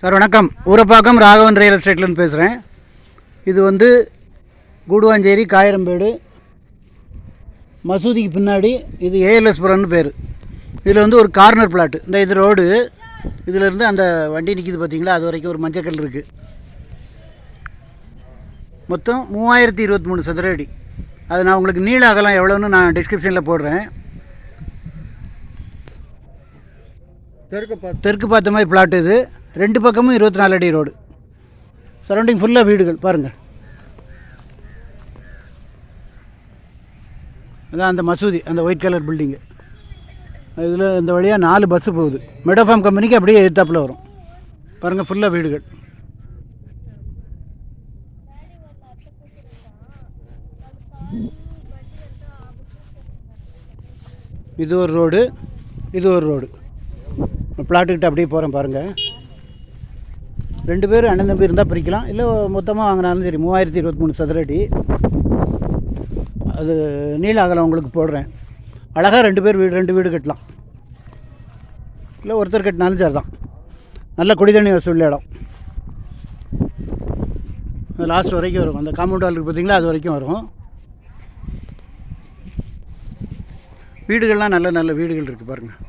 Sir வணக்கம். Urapakkam Raghavan real எஸ்டேட்லேருந்து பேசுகிறேன். இது வந்து கூடுவாஞ்சேரி காயரம்பேடு மசூதிக்கு பின்னாடி. இது ஏஎல்எஸ்புரம்னு பேர். இதில் வந்து ஒரு கார்னர் பிளாட்டு. இது ரோடு. இதிலேருந்து அந்த வண்டி நிற்கிது பார்த்தீங்களா, அது வரைக்கும் ஒரு மஞ்சக்கல் இருக்குது. மொத்தம் 3023 சதுர அடி. அது நான் உங்களுக்கு நீள அகலம் எவ்வளோன்னு நான் டிஸ்கிரிப்ஷனில் போடுறேன். தெற்கு பார்த்த மாதிரி பிளாட் இது. ரெண்டு பக்கமும் 24 அடி ரோடு. சரௌண்டிங் ஃபுல்லாக வீடுகள் பாருங்கள். அதான் அந்த மசூதி, அந்த ஒயிட் கலர் பில்டிங்கு. இதில் இந்த வழியாக 4 பஸ்ஸு போகுது. மெடோஃபார்ம் கம்பெனிக்கு அப்படியே எதிர்த்தாப்பில் வரும். பாருங்கள், ஃபுல்லாக வீடுகள். இது ஒரு ரோடு, இது ஒரு ரோடு. பிளாட்டுக்கிட்ட அப்படியே போகிறேன் பாருங்கள். 2 பேர் அண்ணன் தம்பி இருந்தால் பிரிக்கலாம், இல்லை மொத்தமாக வாங்கினாலும் சரி. 3023 சதுர அடி. அது நீள அகலம் உங்களுக்கு போடுறேன். அழகாக 2 பேர் ரெண்டு வீடு கட்டலாம், இல்லை ஒருத்தர் கட்டினாலும் சரி தான். நல்ல குடிதண்ணி வசூல் இடம். லாஸ்ட் வரைக்கும் வரும். அந்த காம்பவுண்ட் வால் இருக்குது பார்த்தீங்களா, அது வரைக்கும் வரும். வீடுகள்லாம் நல்ல நல்ல வீடுகள் இருக்குது பாருங்கள்.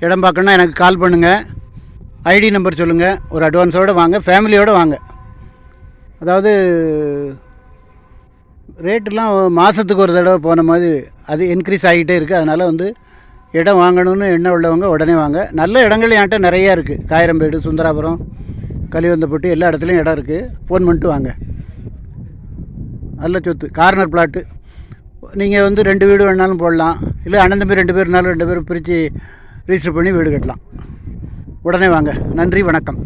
இடம் பார்க்கணுன்னா எனக்கு கால் பண்ணுங்கள். ஐடி நம்பர் சொல்லுங்கள். ஒரு அட்வான்ஸோடு வாங்க, ஃபேமிலியோடு வாங்க. அதாவது ரேட்டெலாம் மாதத்துக்கு ஒரு தடவை போன மாதிரி அது இன்க்ரீஸ் ஆகிட்டே இருக்குது. அதனால் வந்து இடம் வாங்கணும்னு எண்ணம் உள்ளவங்க உடனே வாங்க. நல்ல இடங்கள் என்கிட்ட நிறையா இருக்குது. காயரம்பேடு, சுந்தராபுரம், கலிவந்தப்பட்டு எல்லா இடத்துலையும் இடம் இருக்குது. ஃபோன் பண்ணிட்டு வாங்க. நல்ல சொத்து, கார்னர் பிளாட்டு. நீங்கள் வந்து 2 வீடு வேணாலும் போடலாம், இல்லை அண்ணன் தம்பி 2 பேர்னாலும் 2 பேர் பிரித்து ரிஜிஸ்டர் பண்ணி வீடு கட்டலாம். உடனே வாங்க. நன்றி, வணக்கம்.